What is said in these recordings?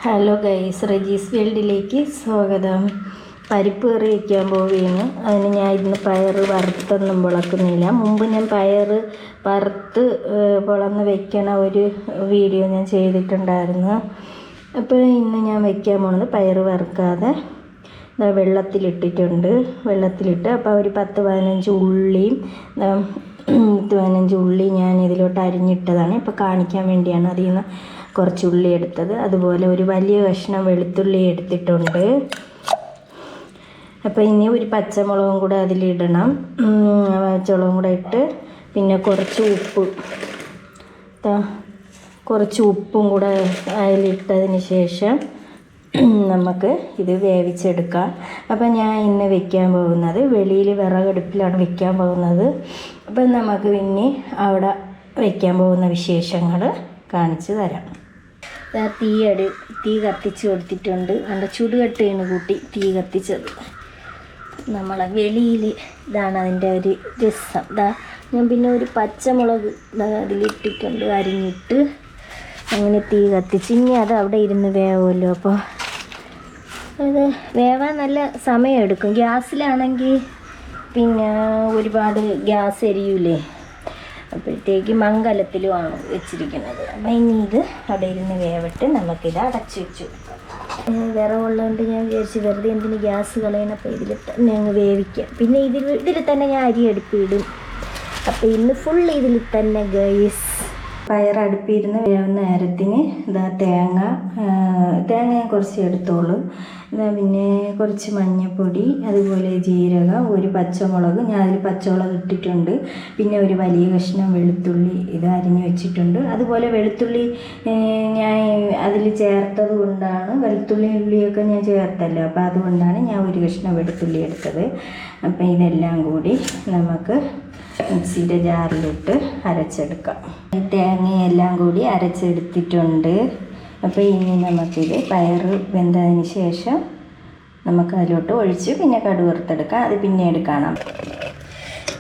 Hello guys, Reji's വേൾഡിലേക്ക് സ്വാഗതം. പരിപ്പ് കറി വയ്ക്കാൻ പോവുകയാണ്. അതിന് ഞാൻ ഇന്ന് പയർ വറുത്തൊന്നും പൊളക്കുന്നില്ല. മുമ്പ് ഞാൻ പയർ വറുത്ത് പൊളന്ന് വെക്കണ ഒരു വീഡിയോ ഞാൻ ചെയ്തിട്ടുണ്ടായിരുന്നു. അപ്പോൾ ഇന്ന് ഞാൻ വയ്ക്കാൻ പോകുന്നത് പയർ വറുക്കാതെ വെള്ളത്തിലിട്ടിട്ടുണ്ട്. വെള്ളത്തിലിട്ട് അപ്പോൾ ഒരു 10-15 ഉള്ളിയും 15 ഉള്ളി ഞാൻ ഇതിലോട്ട് അരിഞ്ഞിട്ടതാണ്. ഇപ്പോൾ കാണിക്കാൻ വേണ്ടിയാണ് അതിൽ നിന്ന് കുറച്ച് ഉള്ളി എടുത്തത്. അതുപോലെ ഒരു വലിയ കഷ്ണം വെളുത്തുള്ളി എടുത്തിട്ടുണ്ട്. അപ്പോൾ ഇനി ഒരു പച്ചമുളകും കൂടെ അതിലിടണം. പച്ചമുളകും കൂടെ ഇട്ട് പിന്നെ കുറച്ച് ഉപ്പും കൂടെ അതിലിട്ടതിന് ശേഷം നമുക്ക് ഇത് വേവിച്ചെടുക്കാം. അപ്പം ഞാൻ ഇന്ന് വെക്കാൻ പോകുന്നത് വെളിയിൽ വിറകടുപ്പിലാണ് വെക്കാൻ പോകുന്നത്. അപ്പം നമുക്ക് പിന്നെ അവിടെ വെക്കാൻ പോകുന്ന വിശേഷങ്ങൾ കാണിച്ചു തരാം. തീ കത്തിച്ച് കൊടുത്തിട്ടുണ്ട്. അതിൻ്റെ ചുടുകട്ടയാണ് കൂട്ടി തീ കത്തിച്ചത്. നമ്മളെ വെളിയിൽ ഇതാണ് അതിൻ്റെ ഒരു രസം. ഞാൻ പിന്നെ ഒരു പച്ചമുളക് അതിലിട്ടിട്ടുണ്ട്, അരിഞ്ഞിട്ട് അങ്ങനെ തീ കത്തിച്ച്. ഇനി അത് അവിടെ ഇരുന്ന് വേവുമല്ലോ. അപ്പോൾ അത് വേവാൻ നല്ല സമയമെടുക്കും. ഗ്യാസിലാണെങ്കിൽ പിന്നെ ഒരുപാട് ഗ്യാസ് എരിയൂലേ. അപ്പോഴത്തേക്ക് മംഗലത്തിലുമാണ് വെച്ചിരിക്കുന്നത്. അപ്പം ഇനി ഇത് അവിടെ ഇരുന്ന് വേവിട്ട് നമുക്കിത് അടച്ചു വെച്ചു. വിറവുള്ളതുകൊണ്ട് ഞാൻ വിചാരിച്ചു വെറുതെ എന്തിന് ഗ്യാസ് കളയണപ്പോൾ ഇതിൽ തന്നെ അങ്ങ് വേവിക്കാം. പിന്നെ ഇതിൽ തന്നെ ഞാൻ അരി അടുപ്പിടും. അപ്പോൾ ഇന്ന് ഫുൾ ഇതിൽ തന്നെ ഗൈസ്. പയർ അടുപ്പിരുന്ന് വേവുന്ന നേരത്തിന് തേങ്ങ ഞാൻ കുറച്ച് എടുത്തോളൂ. പിന്നെ കുറച്ച് മഞ്ഞൾപ്പൊടി, അതുപോലെ ജീരകം, ഒരു പച്ചമുളക്, ഞാൻ അതിൽ പച്ചമുളക് ഇട്ടിട്ടുണ്ട്. പിന്നെ ഒരു വലിയ കഷ്ണം വെളുത്തുള്ളി ഇത് അരിഞ്ഞ് വെച്ചിട്ടുണ്ട്. അതുപോലെ വെളുത്തുള്ളി ഞാൻ അതിൽ ചേർത്തത് കൊണ്ടാണ്, വെളുത്തുള്ളി ഉള്ളിയൊക്കെ ഞാൻ ചേർത്തല്ലോ, അപ്പോൾ അതുകൊണ്ടാണ് ഞാൻ ഒരു കഷ്ണം വെളുത്തുള്ളി എടുത്തത്. അപ്പം ഇതെല്ലാം കൂടി നമുക്ക് മിക്സിയുടെ ജാറിലിട്ട് അരച്ചെടുക്കാം. തേങ്ങയെല്ലാം കൂടി അരച്ചെടുത്തിട്ടുണ്ട്. അപ്പോൾ ഇനി നമുക്കിത് പയർ വെന്തതിന് ശേഷം നമുക്ക് അതിലോട്ട് ഒഴിച്ച് പിന്നെ കടുക് വറുത്തെടുക്കാം. അത് പിന്നീട് കാണാം.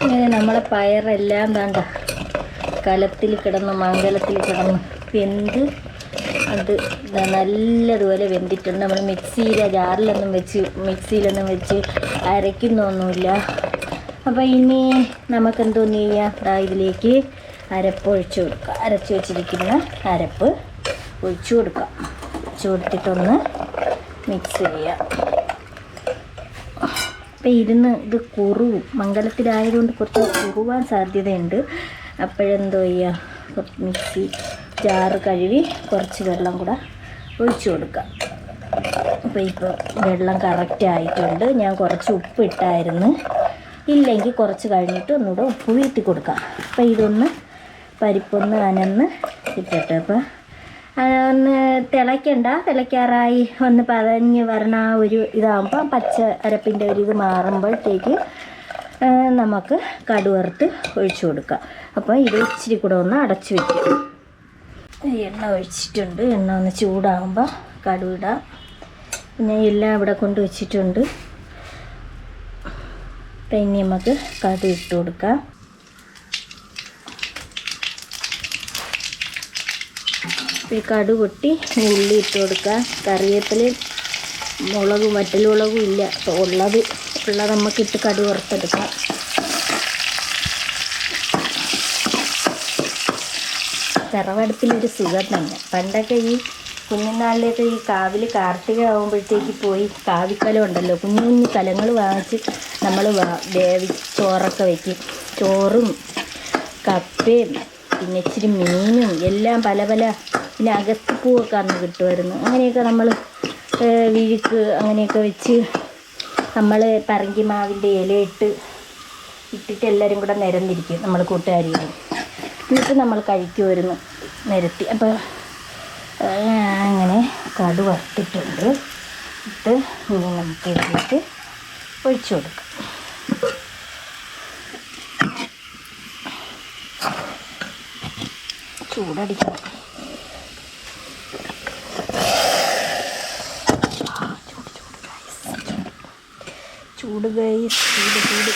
ഇങ്ങനെ നമ്മളെ പയറെല്ലാം വേണ്ട കലത്തിൽ കിടന്ന് മംഗലത്തിൽ കിടന്ന് വെന്ത് അത് നല്ലതുപോലെ വെന്തിട്ടുണ്ട്. നമ്മൾ മിക്സിയിലെ ജാറിലൊന്നും മിക്സിയിലൊന്നും വെച്ച് അരയ്ക്കുന്നൊന്നുമില്ല. അപ്പോൾ ഇനി നമുക്കെന്തോന്ന് ചെയ്യാം, ഇതിലേക്ക് അരപ്പ് ഒഴിച്ചു കൊടുക്കുക. അരച്ച് വെച്ചിരിക്കുന്ന അരപ്പ് ഒഴിച്ചു കൊടുക്കാം. ഒഴിച്ചു കൊടുത്തിട്ടൊന്ന് മിക്സ് ചെയ്യാം. അപ്പോൾ ഇത് കുറുവും, മംഗലത്തിലായതുകൊണ്ട് കുറച്ച് കുറുവാൻ സാധ്യതയുണ്ട്. അപ്പോഴെന്തോ ചെയ്യുക, മിക്സി ജാറ് കഴുകി കുറച്ച് വെള്ളം കൂടെ ഒഴിച്ചു കൊടുക്കാം. അപ്പോൾ ഇപ്പോൾ വെള്ളം കറക്റ്റ് ആയിട്ടുണ്ട്. ഞാൻ കുറച്ച് ഉപ്പ് ഇട്ടായിരുന്നു. ഇല്ലെങ്കിൽ കുറച്ച് കഴിഞ്ഞിട്ട് ഒന്നുകൂടെ ഉപ്പ് വീട്ടി കൊടുക്കാം. അപ്പോൾ ഇതൊന്ന് പരിപ്പൊന്ന് അനന്ന് ഇട്ടിട്ട്, അപ്പോൾ അതൊന്ന് തിളയ്ക്കാറായി ഒന്ന് പതഞ്ഞ് വരണ ഒരു ഇതാകുമ്പോൾ പച്ച അരപ്പിൻ്റെ ഒരു ഇത് മാറുമ്പോഴത്തേക്ക് നമുക്ക് കടുക് വറുത്ത് ഒഴിച്ചു കൊടുക്കാം. അപ്പോൾ ഇത് ഇച്ചിരി കൂടെ ഒന്ന് അടച്ചു വയ്ക്കും. എണ്ണ ഒഴിച്ചിട്ടുണ്ട്. എണ്ണ ഒന്ന് ചൂടാകുമ്പോൾ കടുക് ഇടാം. പിന്നെ എല്ലാം ഇവിടെ കൊണ്ട് വെച്ചിട്ടുണ്ട്. അപ്പം ഇനി നമുക്ക് കടുക് ഇട്ട് കൊടുക്കാം. ഈ കടുക് പൊട്ടി ഉള്ളി ഇട്ട് കൊടുക്കുക. കറിവേപ്പിലയും മുളകും വറ്റൽമുളകും ഇല്ല, അപ്പോൾ ഉള്ളത് നമുക്കിട്ട് കടുക് വറുത്തെടുക്കാം. വിറവടുപ്പിലൊരു സുഖം തന്നെ. പണ്ടൊക്കെ ഈ കുഞ്ഞുനാളിലേക്ക് ഈ കാവിൽ കാർത്തിക ആകുമ്പോഴത്തേക്ക് പോയി കാവിക്കലം ഉണ്ടല്ലോ, കുഞ്ഞു കുഞ്ഞു കലങ്ങൾ വാങ്ങിച്ച് നമ്മൾ ചോറൊക്കെ വയ്ക്കും. ചോറും കപ്പയും പിന്നെ ഇച്ചിരി മീനും എല്ലാം പല പിന്നെ അകത്തിപ്പൂവൊക്കെ അന്ന് കിട്ടുമായിരുന്നു. അങ്ങനെയൊക്കെ നമ്മൾ വിഴുക്ക് അങ്ങനെയൊക്കെ വെച്ച് നമ്മൾ പറങ്കി മാവിൻ്റെ ഇലയിട്ട് ഇട്ടിട്ട് എല്ലാവരും കൂടെ നിരന്നിരിക്കും, നമ്മൾ കൂട്ടുകാരികൾ. എന്നിട്ട് നമ്മൾ കഴിക്കുമായിരുന്നു നിരത്തി. അപ്പോൾ അങ്ങനെ കടുക് വറുത്തിട്ടുണ്ട്. ഇട്ട് ഇനി നമുക്ക് ഇതിലേക്ക് ഒഴിച്ചു കൊടുക്കാം. ചൂടടിക്കണം. ചൂട് ഗൈസ്, ചൂട്.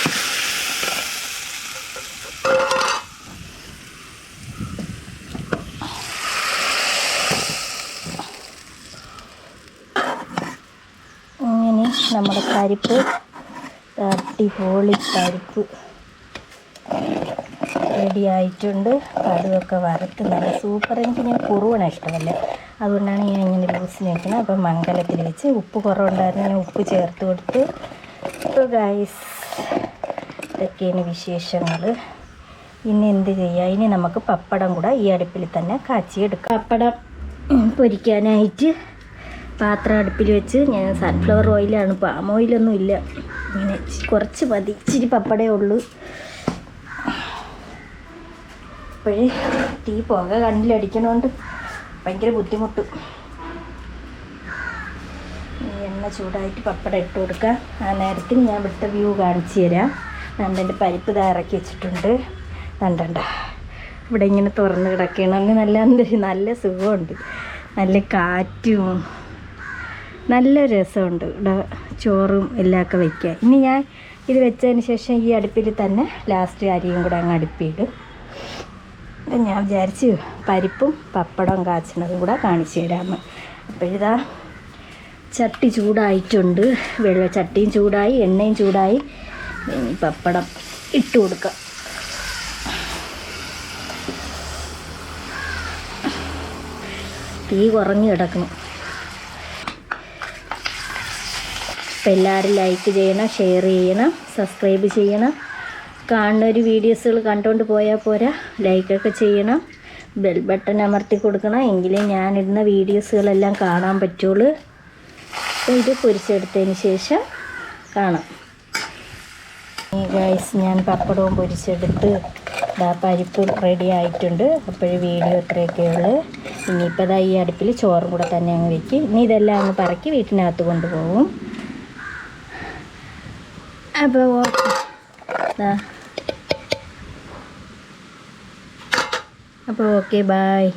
നമ്മുടെ പരിപ്പ്, അടിപൊളി പരിപ്പ് റെഡി ആയിട്ടുണ്ട്. കടുകൊക്കെ വറുത്ത് നല്ല സൂപ്പർ. എനിക്ക് ഞാൻ കുറുവണ ഇഷ്ടമല്ല, അതുകൊണ്ടാണ് ഞാൻ ഇങ്ങനെ ലൂസിന് വയ്ക്കുന്നത്. അപ്പം മംഗലത്തിൽ വെച്ച് ഉപ്പ് കുറവുണ്ടായിരുന്നു, ഞാൻ ഉപ്പ് ചേർത്ത് കൊടുത്ത്. അപ്പോൾ ഗൈസ്, ഇതൊക്കെയാണ് വിശേഷങ്ങൾ. ഇനി എന്ത് ചെയ്യുക? ഇനി നമുക്ക് പപ്പടം കൂടെ ഈ അടുപ്പിൽ തന്നെ കാച്ചിയെടുക്കാം. പപ്പടം പൊരിക്കാനായിട്ട് പാത്രം അടുപ്പിൽ വെച്ച് ഞാൻ സൺഫ്ലവർ ഓയിലാണ്, പാം ഓയിലൊന്നും ഇല്ല. ഇങ്ങനെ കുറച്ച് മതി, ഇച്ചിരി പപ്പടേ ഉള്ളൂ. അപ്പോഴേ തീ പുക കണ്ണിലടിക്കണോണ്ട് ഭയങ്കര ബുദ്ധിമുട്ട്. എണ്ണ ചൂടായിട്ട് പപ്പടം ഇട്ട് കൊടുക്കാം. ആ നേരത്തിന് ഞാൻ ഇവിടുത്തെ വ്യൂ കാണിച്ചു തരാം. എൻ്റെ പരിപ്പ് ഇറക്കി വെച്ചിട്ടുണ്ട്. കണ്ടണ്ട, ഇവിടെ ഇങ്ങനെ തുറന്ന് കിടക്കണം. നല്ല സുഖമുണ്ട്, നല്ല കാറ്റും നല്ല രസമുണ്ട്. ഇവിടെ ചോറും എല്ലാമൊക്കെ വയ്ക്കുക. ഇനി ഞാൻ ഇത് വെച്ചതിന് ശേഷം ഈ അടുപ്പിൽ തന്നെ ലാസ്റ്റ് അരിയും കൂടെ അങ്ങ് അടുപ്പിയിടും. ഞാൻ വിചാരിച്ച് പരിപ്പും പപ്പടവും കാച്ചണതും കൂടെ കാണിച്ചു തരാമെന്ന്. അപ്പോഴിതാ ചട്ടി ചൂടായിട്ടുണ്ട്. ചട്ടിയും ചൂടായി, എണ്ണയും ചൂടായി. പപ്പടം ഇട്ട് കൊടുക്കാം. തീ കുറഞ്ഞ് കിടക്കണം. അപ്പോൾ എല്ലാവരും ലൈക്ക് ചെയ്യണം, ഷെയർ ചെയ്യണം, സബ്സ്ക്രൈബ് ചെയ്യണം. കാണുന്ന ഒരു വീഡിയോസുകൾ കണ്ടുകൊണ്ട് പോയാൽ പോരാ, ലൈക്കൊക്കെ ചെയ്യണം, ബെൽ ബട്ടൺ അമർത്തി കൊടുക്കണം. എങ്കിലേ ഞാനിടുന്ന വീഡിയോസുകളെല്ലാം കാണാൻ പറ്റുള്ളൂ. അപ്പോൾ ഇത് പൊരിച്ചെടുത്തതിന് ശേഷം കാണാം. ഗൈസ്, ഞാൻ പപ്പടവും പൊരിച്ചെടുത്ത് പരിപ്പ് റെഡി ആയിട്ടുണ്ട്. അപ്പോഴേ വീഡിയോ ഇത്രയൊക്കെ ഉള്ളൂ. ഇനിയിപ്പോൾ ഈ അടുപ്പിൽ ചോറും കൂടെ തന്നെ അങ്ങ് വെക്കും. ഇനി ഇതെല്ലാം അങ്ങ് പറക്കി വീട്ടിനകത്ത് കൊണ്ടുപോകും. അപ്പോൾ ഓക്കെ, ബായ്.